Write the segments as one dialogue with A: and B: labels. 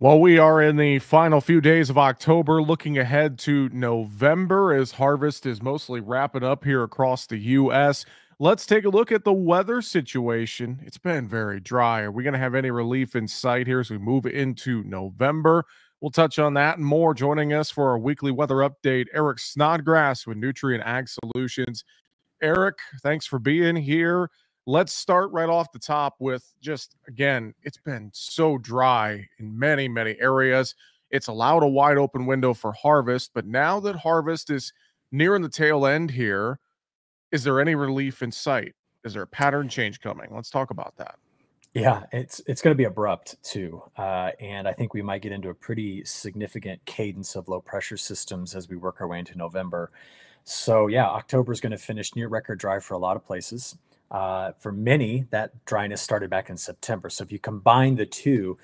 A: Well, we are in the final few days of October, looking ahead to November as harvest is mostly wrapping up here across the U.S. Let's take a look at the weather situation. It's been very dry. Are we going to have any relief in sight here as we move into November? We'll touch on that and more. Joining us for our weekly weather update, Eric Snodgrass with Nutrient Ag Solutions. Eric, thanks for being here. Let's start right off the top with just, again, it's been so dry in many, many areas. It's allowed a wide open window for harvest, but now that harvest is nearing the tail end here, is there any relief in sight? Is there a pattern change coming? Let's talk about that.
B: Yeah, it's going to be abrupt too, and I think we might get into a pretty significant cadence of low pressure systems as we work our way into November. So yeah, October is going to finish near record dry for a lot of places. For many, that dryness started back in September. So if you combine the two,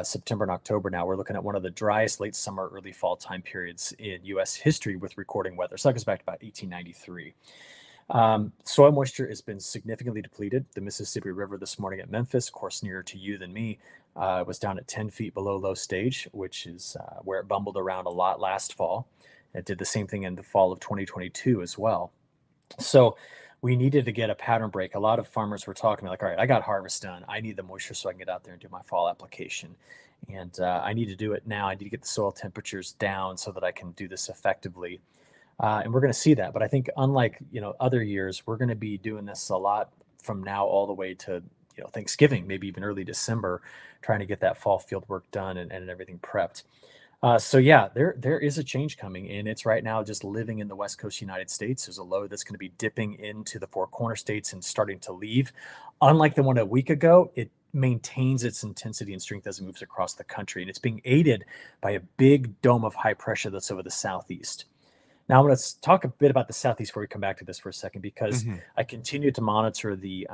B: September and October, now we're looking at one of the driest late summer, early fall time periods in U.S. history with recording weather. So that goes back to about 1893. Soil moisture has been significantly depleted. The Mississippi River this morning at Memphis, of course, nearer to you than me, was down at 10 feet below low stage, which is where it bumbled around a lot last fall. It did the same thing in the fall of 2022 as well. So we needed to get a pattern break. A lot of farmers were talking like, all right, I got harvest done. I need the moisture so I can get out there and do my fall application. And I need to do it now. I need to get the soil temperatures down so that I can do this effectively. And we're going to see that. But I think unlike, other years, we're going to be doing this a lot from now all the way to, Thanksgiving, maybe even early December, trying to get that fall field work done and everything prepped. So yeah, there is a change coming, and it's right now just living in the West Coast United States. There's a low that's going to be dipping into the Four Corner states and starting to leave. Unlike the one a week ago, it maintains its intensity and strength as it moves across the country, and it's being aided by a big dome of high pressure that's over the southeast. Now, I'm going to talk a bit about the southeast before we come back to this for a second, because
A: Mhm.
B: I continue to monitor the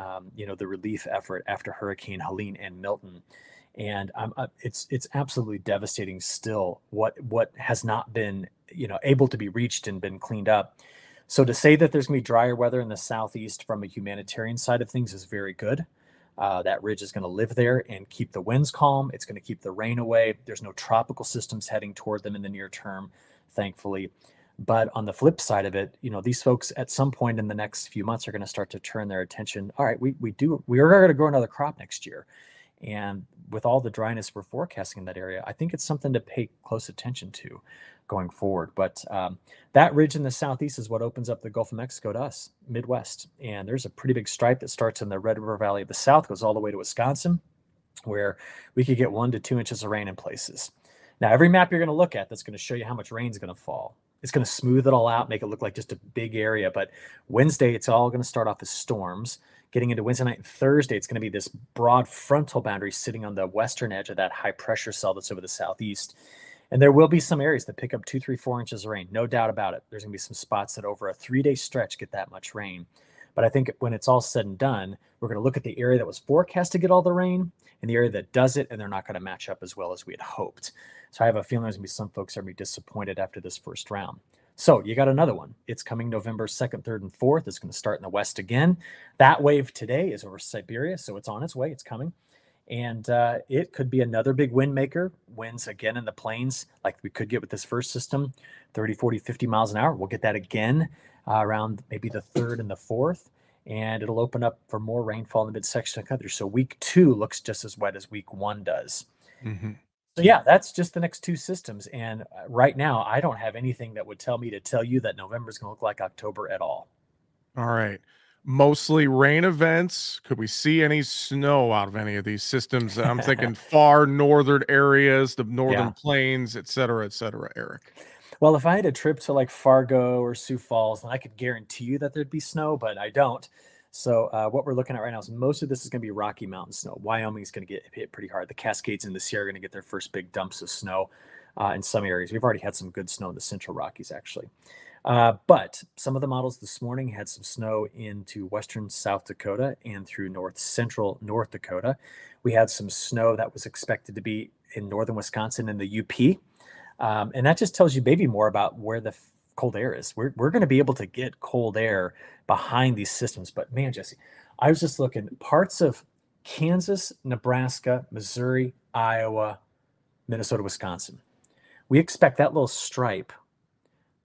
B: relief effort after Hurricane Helene and Milton, and it's absolutely devastating still what has not been able to be reached and been cleaned up. So to say that there's going to be drier weather in the southeast from a humanitarian side of things is very good. That ridge is going to live there and keep the winds calm. It's going to keep the rain away. There's no tropical systems heading toward them in the near term, thankfully. But on the flip side of it, these folks at some point in the next few months are going to start to turn their attention. All right, we are going to grow another crop next year. And with all the dryness we're forecasting in that area, I think it's something to pay close attention to going forward. But that ridge in the southeast is what opens up the Gulf of Mexico to us, Midwest. And there's a pretty big stripe that starts in the Red River Valley of the South, goes all the way to Wisconsin, where we could get 1 to 2 inches of rain in places. Now, every map you're going to look at that's going to show you how much rain is going to fall. It's going to smooth it all out, make it look like just a big area. But Wednesday, it's all going to start off as storms. Getting into Wednesday night and Thursday, it's going to be this broad frontal boundary sitting on the western edge of that high pressure cell that's over the southeast. And there will be some areas that pick up 2, 3, 4 inches of rain, no doubt about it. There's going to be some spots that over a 3-day stretch get that much rain. But I think when it's all said and done, we're going to look at the area that was forecast to get all the rain and the area that does it, and they're not going to match up as well as we had hoped. So I have a feeling there's going to be some folks that are going to be disappointed after this first round. So you got another one. It's coming November 2nd, 3rd, and 4th. It's going to start in the west again. That wave today is over Siberia, so it's on its way. It's coming. And it could be another big wind maker. Winds again in the plains, like we could get with this first system, 30, 40, 50 miles an hour. We'll get that again around maybe the 3rd and the 4th. And it'll open up for more rainfall in the midsection of the country. So week 2 looks just as wet as week 1 does.
A: Mhm.
B: So yeah, that's just the next 2 systems. And right now, I don't have anything that would tell me to tell you that November is going to look like October at all.
A: All right. Mostly rain events. Could we see any snow out of any of these systems? I'm thinking far northern areas, the northern
B: Yeah.
A: plains, et cetera, Eric.
B: Well, if I had a trip to like Fargo or Sioux Falls, then I could guarantee you that there'd be snow, but I don't. So what we're looking at right now is most of this is going to be Rocky Mountain snow. Wyoming is going to get hit pretty hard. The Cascades and the Sierra are going to get their first big dumps of snow in some areas. We've already had some good snow in the Central Rockies, actually. But some of the models this morning had some snow into western South Dakota and through north central North Dakota. We had some snow that was expected to be in northern Wisconsin and the UP. And that just tells you maybe more about where the cold air is. We're going to be able to get cold air behind these systems. But man, Jesse, I was just looking parts of Kansas, Nebraska, Missouri, Iowa, Minnesota, Wisconsin. We expect that little stripe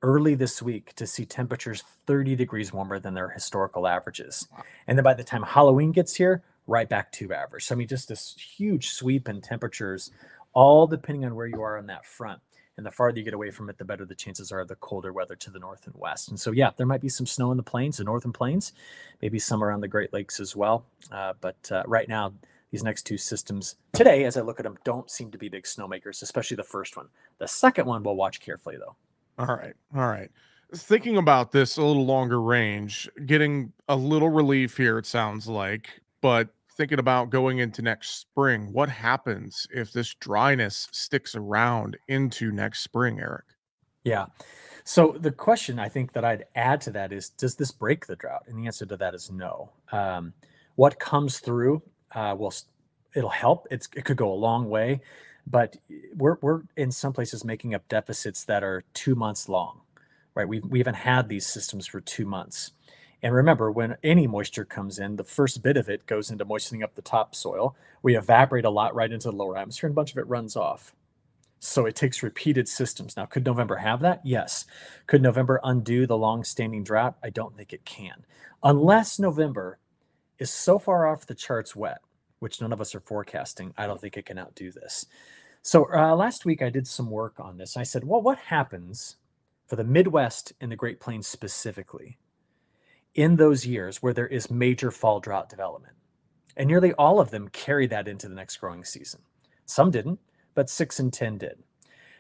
B: early this week to see temperatures 30 degrees warmer than their historical averages. And then by the time Halloween gets here, right back to average. So, I mean, just this huge sweep in temperatures, all depending on where you are on that front. And the farther you get away from it, the better the chances are of the colder weather to the north and west. And so, yeah, there might be some snow in the plains, the northern plains, maybe some around the Great Lakes as well. But right now, these next two systems today, as I look at them, don't seem to be big snowmakers, especially the first one. The second one we'll watch carefully, though.
A: All right. All right. Thinking about this a little longer range, getting a little relief here, it sounds like, but thinking about going into next spring, what happens if this dryness sticks around into next spring, Eric?
B: Yeah. So the question I think that I'd add to that is, does this break the drought? And the answer to that is no. What comes through will it'll help. It could go a long way, but we're in some places making up deficits that are 2 months long, right? We haven't had these systems for 2 months. And remember, when any moisture comes in, the first bit of it goes into moistening up the topsoil. We evaporate a lot right into the lower atmosphere, and a bunch of it runs off. So it takes repeated systems. Now, could November have that? Yes. Could November undo the long-standing drought? I don't think it can. Unless November is so far off the charts wet, which none of us are forecasting, I don't think it can outdo this. So last week I did some work on this. I said, well, what happens for the Midwest and the Great Plains specifically in those years where there is major fall drought development? And nearly all of them carry that into the next growing season. Some didn't, but 6 and 10 did.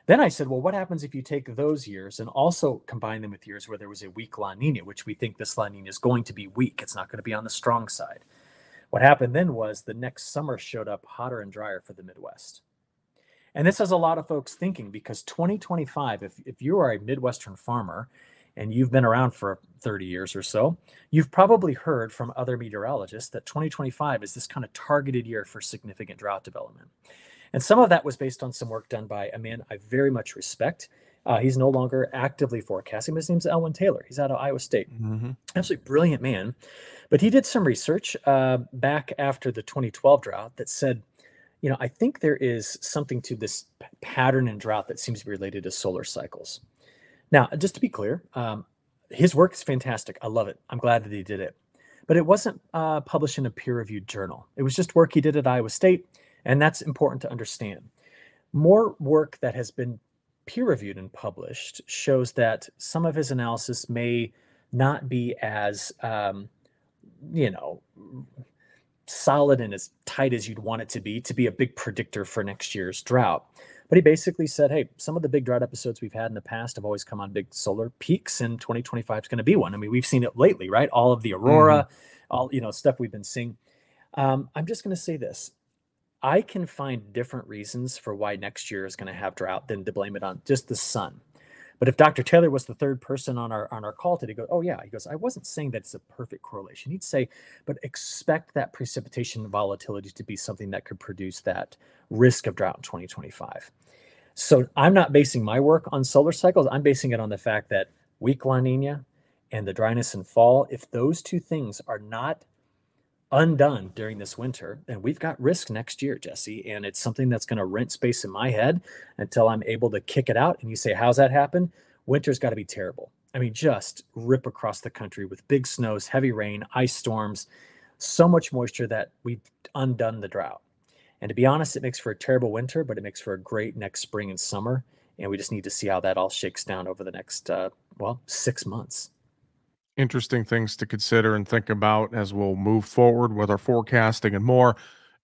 B: Then I said, well, what happens if you take those years and also combine them with years where there was a weak La Nina, which we think this La Nina is going to be weak. It's not going to be on the strong side. What happened then was the next summer showed up hotter and drier for the Midwest. And this has a lot of folks thinking, because 2025, if you are a Midwestern farmer and you've been around for 30 years or so, you've probably heard from other meteorologists that 2025 is this kind of targeted year for significant drought development. And some of that was based on some work done by a man I very much respect. He's no longer actively forecasting. His name's Elwyn Taylor. He's out of Iowa State. Absolutely brilliant man. But he did some research back after the 2012 drought that said, I think there is something to this pattern in drought that seems to be related to solar cycles. Now, just to be clear, his work is fantastic. I love it. I'm glad that he did it. But it wasn't published in a peer-reviewed journal. It was just work he did at Iowa State, and that's important to understand. More work that has been peer-reviewed and published shows that some of his analysis may not be as solid and as tight as you'd want it to be a big predictor for next year's drought. But he basically said, hey, some of the big drought episodes we've had in the past have always come on big solar peaks, and 2025 is going to be one. I mean, we've seen it lately, right? All of the aurora, all stuff we've been seeing. I'm just going to say this. I can find different reasons for why next year is going to have drought than to blame it on just the sun. But if Dr. Taylor was the third person on our call today, go, oh yeah, he goes, I wasn't saying that it's a perfect correlation. He'd say, but expect that precipitation volatility to be something that could produce that risk of drought in 2025. So I'm not basing my work on solar cycles. I'm basing it on the fact that weak La Nina and the dryness in fall, if those two things are not undone during this winter, then we've got risk next year, Jesse. And it's something that's going to rent space in my head until I'm able to kick it out. And you say, how's that happen? Winter's got to be terrible. I mean, just rip across the country with big snows, heavy rain, ice storms, so much moisture that we've undone the drought. And to be honest, it makes for a terrible winter, but it makes for a great next spring and summer. And we just need to see how that all shakes down over the next, 6 months.
A: Interesting things to consider and think about as we'll move forward with our forecasting and more.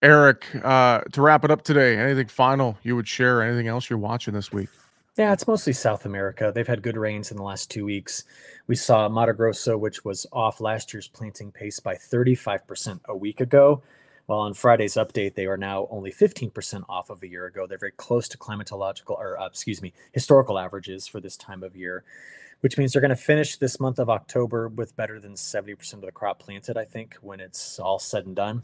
A: Eric, to wrap it up today, anything final you would share? Anything else you're watching this week?
B: Yeah, it's mostly South America. They've had good rains in the last 2 weeks. We saw Mato Grosso, which was off last year's planting pace by 35% a week ago. Well, on Friday's update, they are now only 15% off of a year ago. They're very close to historical averages for this time of year, which means they're going to finish this month of October with better than 70% of the crop planted, I think, when it's all said and done.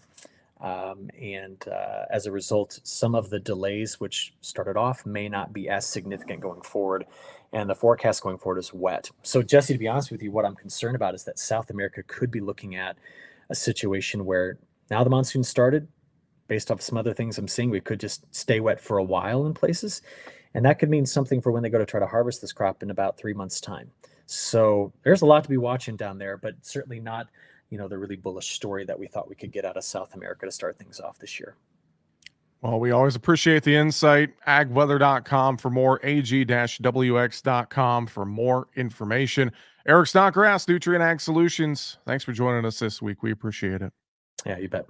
B: As a result, some of the delays which started off may not be as significant going forward, and the forecast going forward is wet. So, Jesse, to be honest with you, what I'm concerned about is that South America could be looking at a situation where now the monsoon started, based off some other things I'm seeing, we could just stay wet for a while in places. And that could mean something for when they go to try to harvest this crop in about 3 months' time. So there's a lot to be watching down there, but certainly not, the really bullish story that we thought we could get out of South America to start things off this year.
A: Well, we always appreciate the insight. Agweather.com for more, ag-wx.com for more information. Eric Snodgrass, Nutrien Ag Solutions. Thanks for joining us this week. We appreciate it.
B: Yeah, you bet.